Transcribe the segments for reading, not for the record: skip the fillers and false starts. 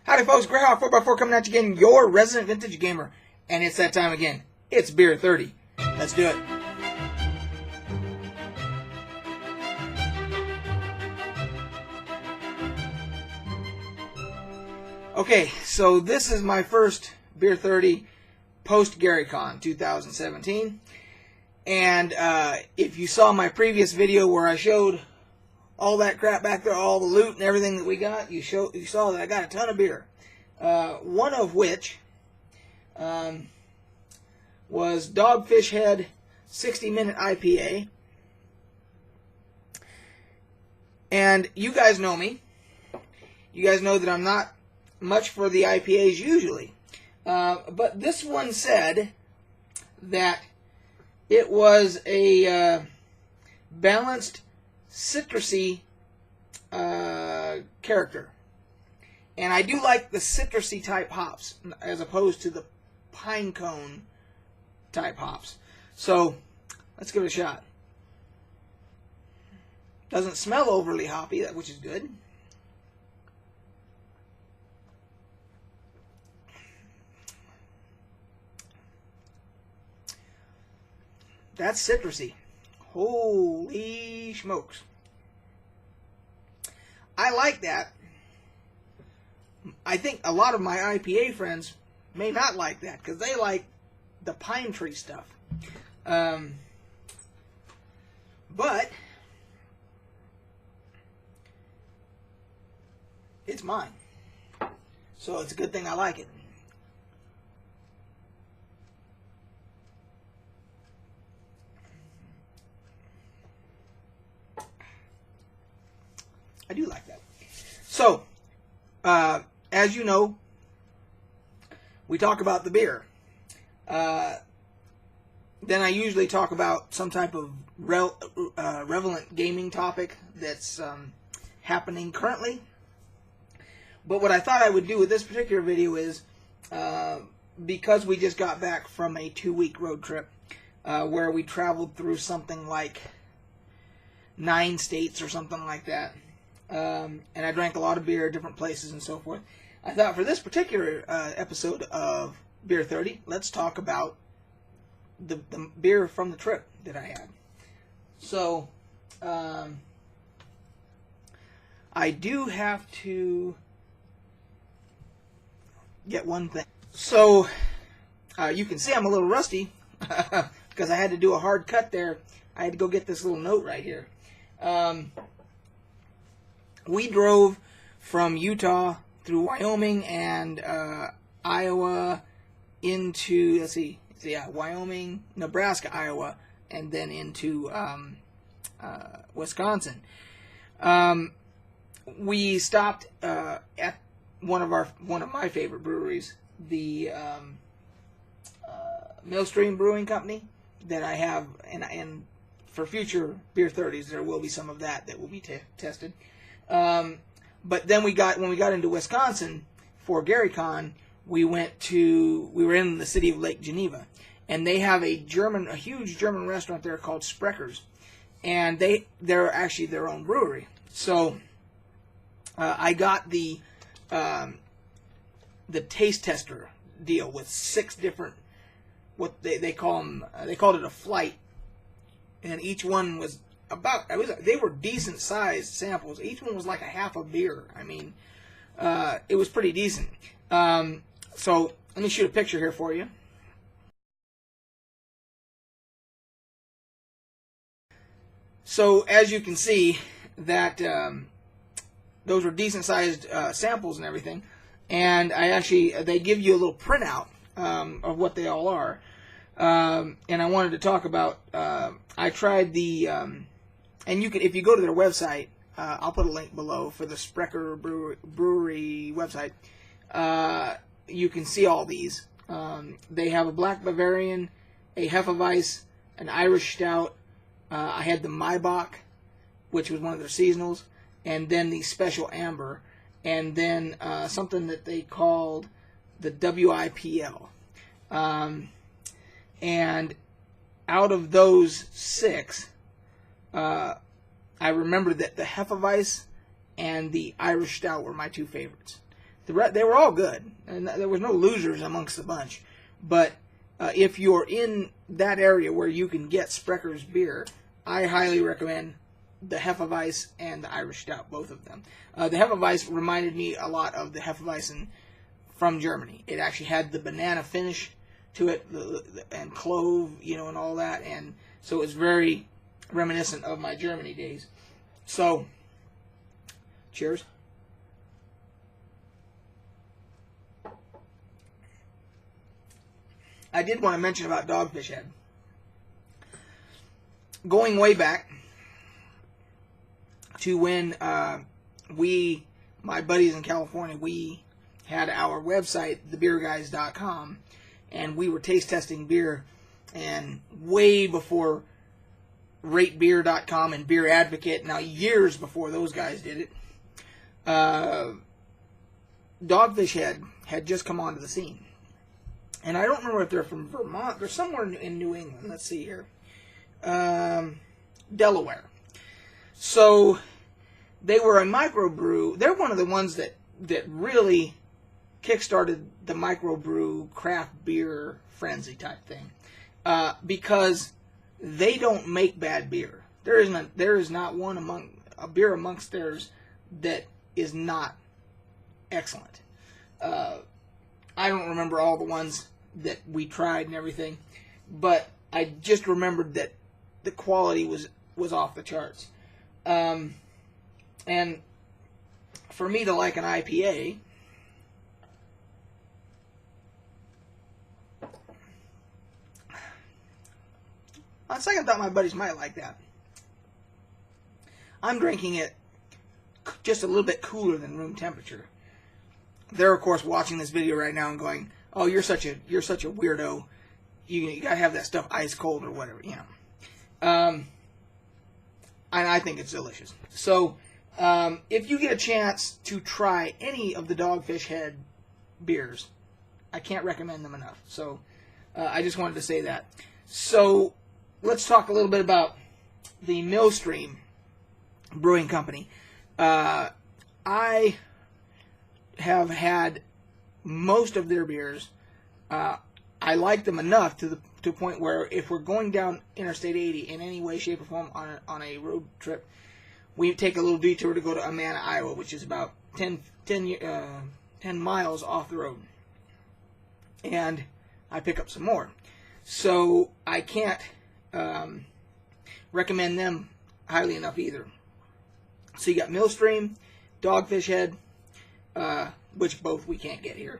Howdy folks, Greyhawk 4x4 coming at you again, your resident vintage gamer. And it's that time again. It's Beer 30. Let's do it. Okay, so this is my first Beer 30 post GaryCon 2017. And if you saw my previous video where I showed all that crap back there, all the loot and everything that we got, you saw that I got a ton of beer. One of which was Dogfish Head 60-minute IPA. And you guys know me. You guys know that I'm not much for the IPAs usually. But this one said that it was a balanced citrusy character. And I do like the citrusy type hops as opposed to the pine cone type hops. So let's give it a shot. Doesn't smell overly hoppy, which is good. That's citrusy. Holy smokes. I like that. I think a lot of my IPA friends may not like that because they like the pine tree stuff. But it's mine. So it's a good thing I like it. I do like that. So, as you know, we talk about the beer. Then I usually talk about some type of relevant gaming topic that's happening currently. But what I thought I would do with this particular video is, because we just got back from a 2-week road trip, where we traveled through something like 9 states or something like that. And I drank a lot of beer at different places and so forth. I thought for this particular episode of Beer 30, let's talk about the beer from the trip that I had. So, I do have to get one thing. So, you can see I'm a little rusty because I had to do a hard cut there. I had to go get this little note right here. We drove from Utah through Wyoming and Iowa into, Wyoming, Nebraska, Iowa, and then into Wisconsin. We stopped at one of my favorite breweries, the Millstream Brewing Company that I have, and for future Beer 30s there will be some of that will be tested. But then when we got into Wisconsin for GaryCon, we were in the city of Lake Geneva, and they have a huge German restaurant there called Sprecker's, and they're actually their own brewery. So I got the taste tester deal with 6 different, what they call them. They called it a flight, and each one was they were decent sized samples. Each one was like a half a beer. I mean, it was pretty decent. So let me shoot a picture here for you. So as you can see, that those were decent sized samples and everything. And they give you a little printout of what they all are. And I wanted to talk about. I tried the. And you can, if you go to their website, I'll put a link below for the Sprecher Brewery website. You can see all these. They have a Black Bavarian, a Hefeweiss, an Irish Stout. I had the Maibach, which was one of their seasonals, and then the Special Amber, and then something that they called the WIPL. And out of those 6, I remember that the Hefeweiss and the Irish Stout were my 2 favorites. They were all good, and there was no losers amongst the bunch. But if you're in that area where you can get Sprecker's beer, I highly recommend the Hefeweiss and the Irish Stout, both of them. The Hefeweiss reminded me a lot of the Hefeweizen from Germany. It actually had the banana finish to it, and clove, and all that, and so it's very reminiscent of my Germany days. So, cheers. I did want to mention about Dogfish Head. Going way back to when my buddies in California, we had our website, thebeerguys.com, and we were taste testing beer, and way before ratebeer.com and Beer Advocate, now years before those guys did it, Dogfish Head had just come onto the scene. And I don't remember if they're from Vermont. They're somewhere in New England. Let's see here. Delaware. So they were a microbrew. They're one of the ones that really kickstarted the microbrew craft beer frenzy type thing, because they don't make bad beer. There is not one beer amongst theirs that is not excellent. I don't remember all the ones that we tried and everything, but I just remembered that the quality was off the charts. And for me to like an IPA, on second thought, my buddies might like that. I'm drinking it just a little bit cooler than room temperature. They're, of course, watching this video right now and going, "Oh, you're such a weirdo. You gotta have that stuff ice cold or whatever, And I think it's delicious. So, if you get a chance to try any of the Dogfish Head beers, I can't recommend them enough. So, I just wanted to say that. So, let's talk a little bit about the Millstream Brewing Company. I have had most of their beers. I like them enough to a point where if we're going down Interstate 80 in any way, shape, or form on a road trip, we take a little detour to go to Amana, Iowa, which is about 10 miles off the road. And I pick up some more. So I can't recommend them highly enough either. So you got Millstream, Dogfish Head, which both we can't get here.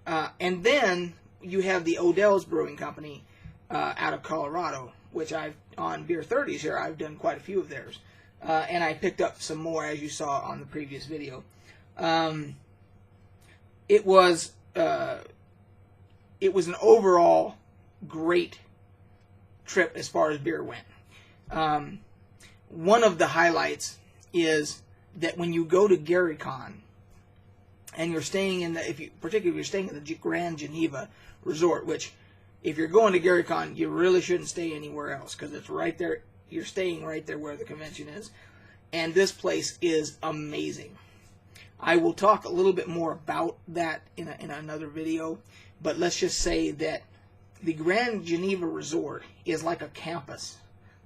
And then you have the Odell's Brewing Company out of Colorado, which on Beer 30s here, I've done quite a few of theirs. And I picked up some more, as you saw on the previous video. It was an overall great trip as far as beer went. One of the highlights is that when you go to GaryCon and you're staying particularly if you're staying in the Grand Geneva Resort, which if you're going to GaryCon, you really shouldn't stay anywhere else because it's right there. You're staying right there where the convention is, and this place is amazing. I will talk a little bit more about that in another video, but let's just say that the Grand Geneva Resort is like a campus.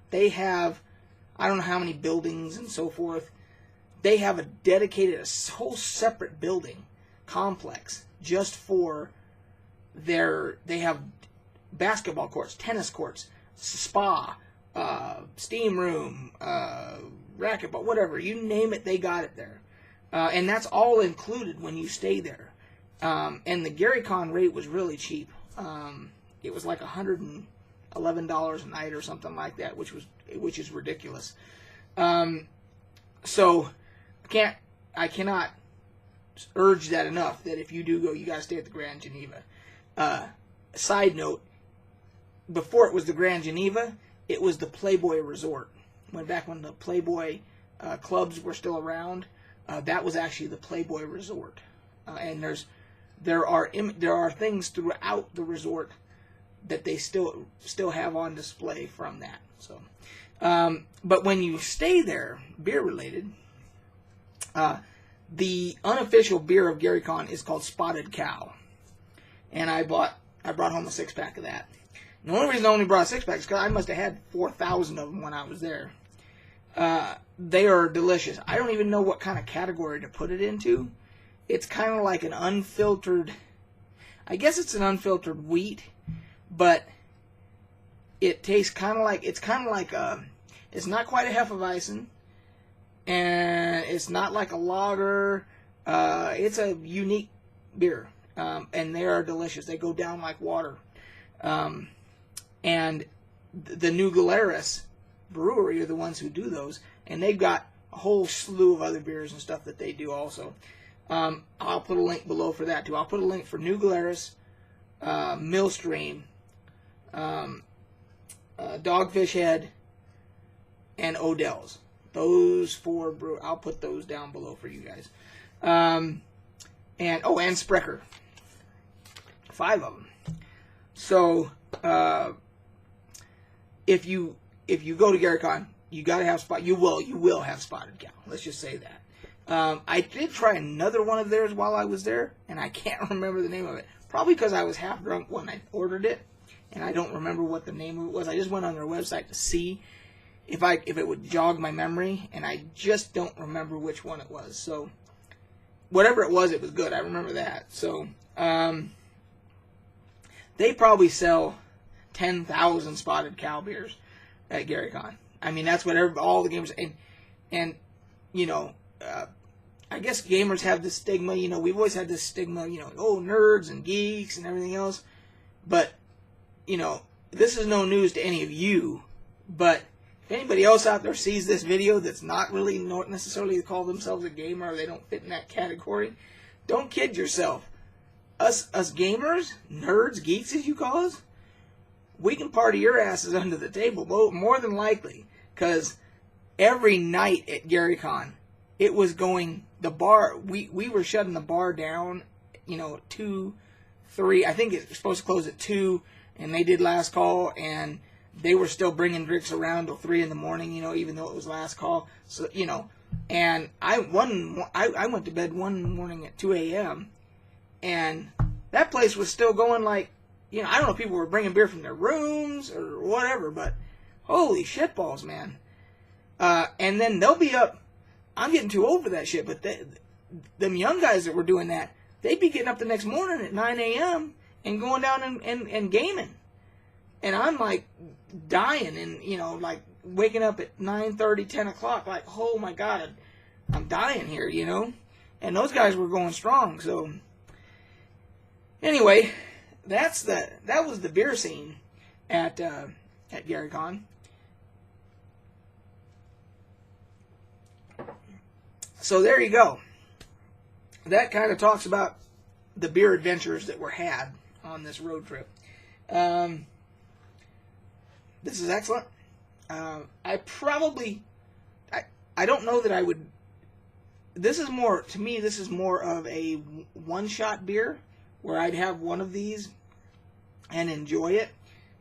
They have, I don't know how many buildings and so forth. They have a whole separate building complex just for they have basketball courts, tennis courts, spa, steam room, racquetball, whatever. You name it, they got it there. And that's all included when you stay there. And the GaryCon rate was really cheap. It was like $111 a night or something like that, which is ridiculous. So I cannot urge that enough, that if you do go, you got to stay at the Grand Geneva. Side note, before it was the Grand Geneva, it was the Playboy Resort. Back when the Playboy clubs were still around, that was actually the Playboy Resort. And there are things throughout the resort that they still have on display from that. So, but when you stay there, beer related, The unofficial beer of GaryCon is called Spotted Cow, and I brought home a 6-pack of that. And the only reason I only brought a 6-pack is because I must have had 4,000 of them when I was there. They are delicious. I don't even know what kind of category to put it into. It's kind of like an unfiltered, I guess it's an unfiltered wheat, but it tastes kind of like, it's not quite a Hefeweizen, and it's not like a lager. It's a unique beer, and they are delicious. They go down like water. And the New Glarus Brewery are the ones who do those, and they've got a whole slew of other beers and stuff that they do also. I'll put a link below for that too. I'll put a link for New Glarus, Millstream, Dogfish Head, and Odell's. Those 4 brew. I'll put those down below for you guys. And Sprecher. 5 of them. So if you go to GaryCon, you gotta have you will have Spotted Cow. Let's just say that. I did try another one of theirs while I was there, and I can't remember the name of it. Probably because I was half drunk when I ordered it, and I don't remember what the name of it was. I just went on their website to see if it would jog my memory, and I just don't remember which one it was. So whatever it was good. I remember that. So they probably sell 10,000 Spotted Cow beers at GaryCon. I mean, that's what all the gamers, and you know, I guess gamers have this stigma. You know, we've always had this stigma. You know, oh, nerds and geeks and everything else. But you know, this is no news to any of you. But if anybody else out there sees this video that's not really necessarily call themselves a gamer, or they don't fit in that category, don't kid yourself. Us gamers, nerds, geeks as you call us, we can party your asses under the table, more than likely, because every night at GaryCon, it was going, the bar, we were shutting the bar down, you know, 2, 3, I think it was supposed to close at 2, and they did last call, and they were still bringing drinks around till 3 in the morning, you know, even though it was last call. So, you know, and I went to bed one morning at 2 a.m., and that place was still going like, you know, I don't know if people were bringing beer from their rooms or whatever, but holy shitballs, man. And then they'll be up, I'm getting too old for that shit, but them young guys that were doing that, they'd be getting up the next morning at 9 a.m. and going down and gaming. And I'm like dying and, you know, like waking up at 9:30, 10 o'clock, like, oh my God, I'm dying here, you know. And those guys were going strong. So anyway, that was the beer scene at GaryCon. So there you go. That kind of talks about the beer adventures that were had on this road trip. This is excellent. I don't know that I would, this is more, to me, this is more of a one-shot beer, where I'd have one of these and enjoy it,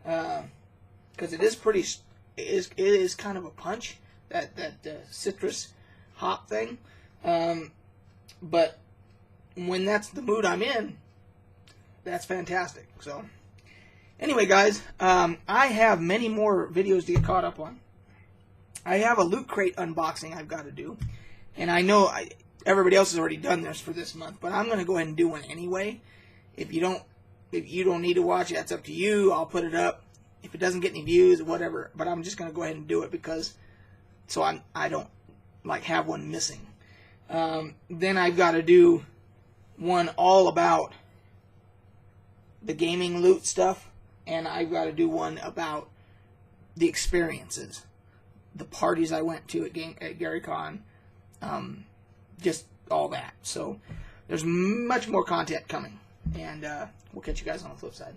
because it is pretty, it is kind of a punch, that citrus hop thing, but when that's the mood I'm in, that's fantastic. So anyway, guys, I have many more videos to get caught up on. I have a Loot Crate unboxing I've got to do, and I know everybody else has already done this for this month, but I'm going to go ahead and do one anyway. If you don't need to watch it, that's up to you. I'll put it up. If it doesn't get any views or whatever, but I'm just going to go ahead and do it because so I don't like have one missing. Then I've got to do one all about the gaming loot stuff, and I've got to do one about the experiences, the parties I went to at GaryCon, just all that. So there's much more content coming, and we'll catch you guys on the flip side.